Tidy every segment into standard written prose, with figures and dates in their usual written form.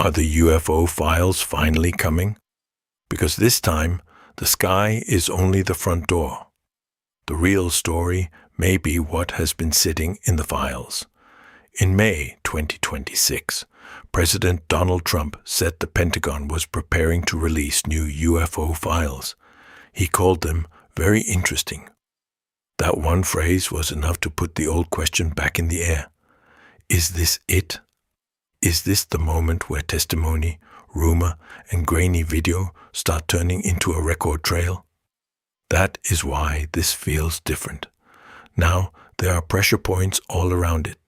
Are the UFO files finally coming? Because this time, the sky is only the front door. The real story may be what has been sitting in the files. In May 2026, President Donald Trump said the Pentagon was preparing to release new UFO files. He called them very interesting. That one phrase was enough to put the old question back in the air. Is this it? Is this the moment where testimony, rumor, and grainy video start turning into a record trail? That is why this feels different. Now there are pressure points all around it.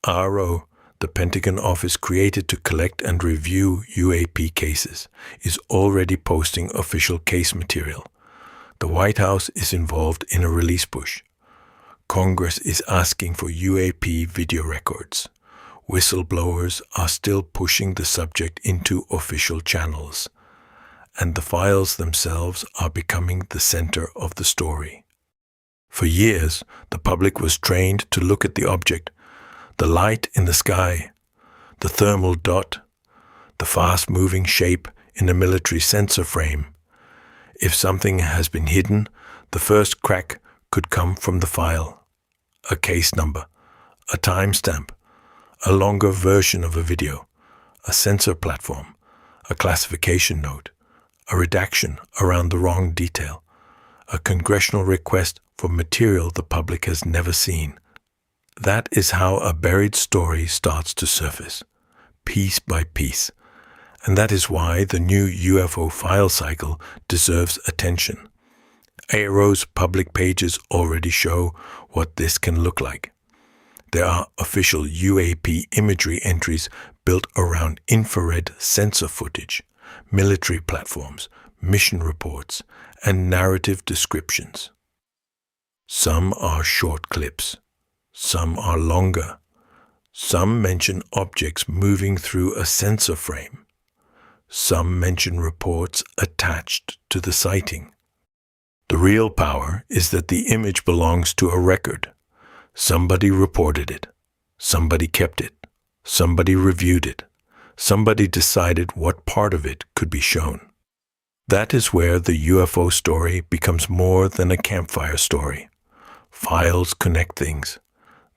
AARO, the Pentagon office created to collect and review UAP cases, is already posting official case material. The White House is involved in a release push. Congress is asking for UAP video records. Whistleblowers are still pushing the subject into official channels. And the files themselves are becoming the center of the story. For years, the public was trained to look at the object, the light in the sky, the thermal dot, the fast-moving shape in a military sensor frame. If something has been hidden, the first crack could come from the file. A case number, a timestamp, a longer version of a video, a sensor platform, a classification note, a redaction around the wrong detail, a congressional request for material the public has never seen. That is how a buried story starts to surface, piece by piece. And that is why the new UFO file cycle deserves attention. AARO's public pages already show what this can look like. There are official UAP imagery entries built around infrared sensor footage, military platforms, mission reports, and narrative descriptions. Some are short clips. Some are longer. Some mention objects moving through a sensor frame. Some mention reports attached to the sighting. The real power is that the image belongs to a record. Somebody reported it. Somebody kept it. Somebody reviewed it. Somebody decided what part of it could be shown. That is where the UFO story becomes more than a campfire story. Files connect things.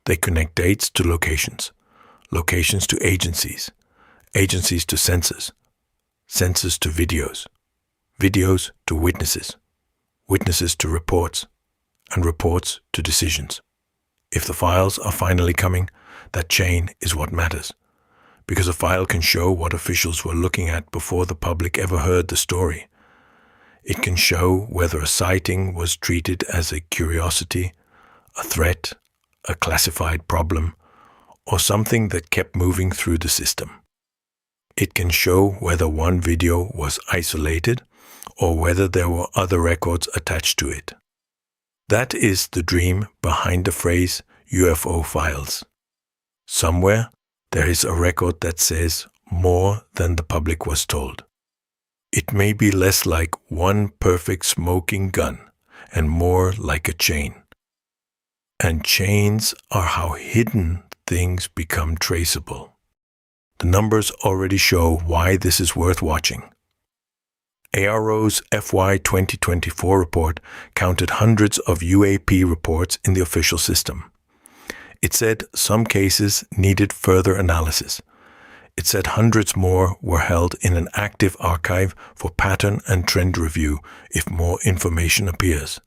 They connect dates to locations, locations to agencies, agencies to sensors, sensors to videos, videos to witnesses, witnesses to reports, and reports to decisions. If the files are finally coming, that chain is what matters, because a file can show what officials were looking at before the public ever heard the story. It can show whether a sighting was treated as a curiosity, a threat, a classified problem, or something that kept moving through the system. It can show whether one video was isolated or whether there were other records attached to it. That is the dream behind the phrase UFO files. Somewhere there is a record that says more than the public was told. It may be less like one perfect smoking gun and more like a chain. And chains are how hidden things become traceable. The numbers already show why this is worth watching. AARO's FY 2024 report counted hundreds of UAP reports in the official system. It said some cases needed further analysis. It said hundreds more were held in an active archive for pattern and trend review if more information appears.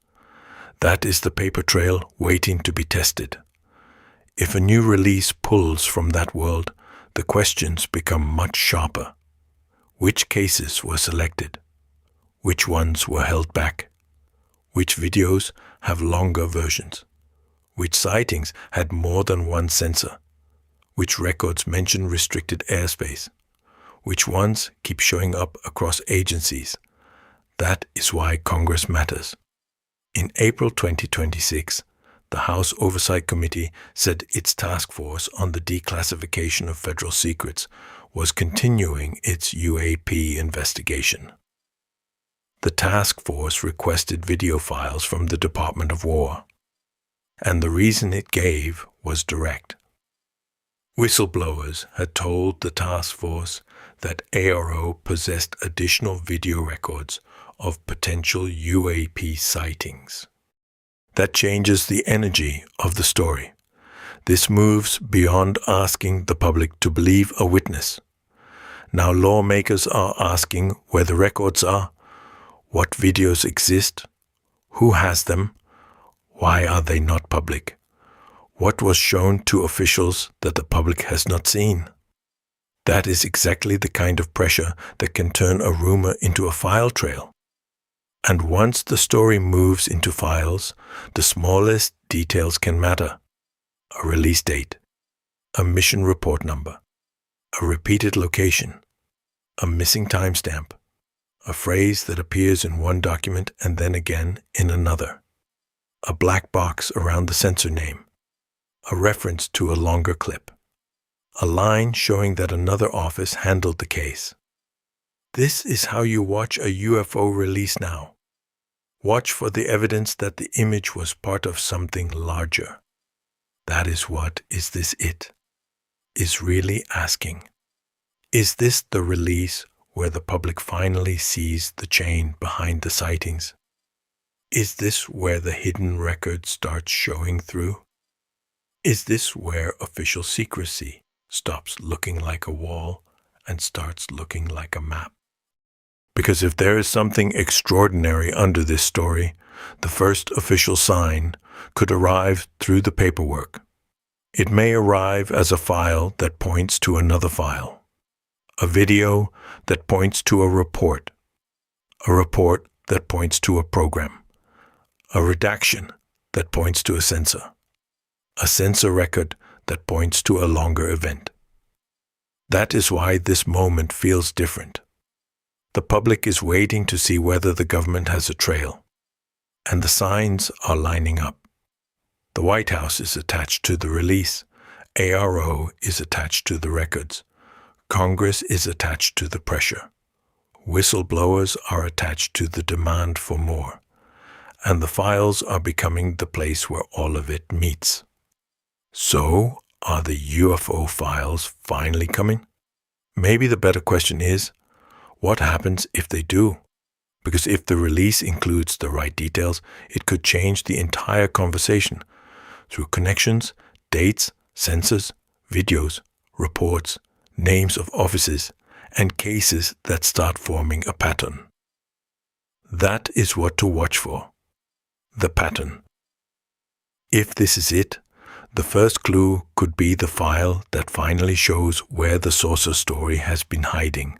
That is the paper trail waiting to be tested. If a new release pulls from that world, the questions become much sharper. Which cases were selected? Which ones were held back? Which videos have longer versions? Which sightings had more than one sensor? Which records mention restricted airspace? Which ones keep showing up across agencies? That is why Congress matters. In April 2026, the House Oversight Committee said its task force on the declassification of federal secrets was continuing its UAP investigation. The task force requested video files from the Department of War, and the reason it gave was direct. Whistleblowers had told the task force that AARO possessed additional video records of potential UAP sightings. That changes the energy of the story. This moves beyond asking the public to believe a witness. Now lawmakers are asking where the records are, what videos exist, who has them, why are they not public, what was shown to officials that the public has not seen. That is exactly the kind of pressure that can turn a rumor into a file trail. And once the story moves into files, the smallest details can matter. A release date, a mission report number, a repeated location, a missing timestamp, a phrase that appears in one document and then again in another, a black box around the censor name, a reference to a longer clip, a line showing that another office handled the case. This is how you watch a UFO release now. Watch for the evidence that the image was part of something larger. That is what Is This It? Is really asking. Is this the release where the public finally sees the chain behind the sightings? Is this where the hidden record starts showing through? Is this where official secrecy stops looking like a wall and starts looking like a map? Because if there is something extraordinary under this story, the first official sign could arrive through the paperwork. It may arrive as a file that points to another file, a video that points to a report that points to a program, a redaction that points to a censor record that points to a longer event. That is why this moment feels different. The public is waiting to see whether the government has a trail, and the signs are lining up. The White House is attached to the release, AARO is attached to the records, Congress is attached to the pressure, whistleblowers are attached to the demand for more, and the files are becoming the place where all of it meets. So, are the UFO files finally coming? Maybe the better question is, what happens if they do? Because if the release includes the right details, it could change the entire conversation through connections, dates, sensors, videos, reports, names of offices, and cases that start forming a pattern. That is what to watch for. The pattern. If this is it, the first clue could be the file that finally shows where the saucer story has been hiding.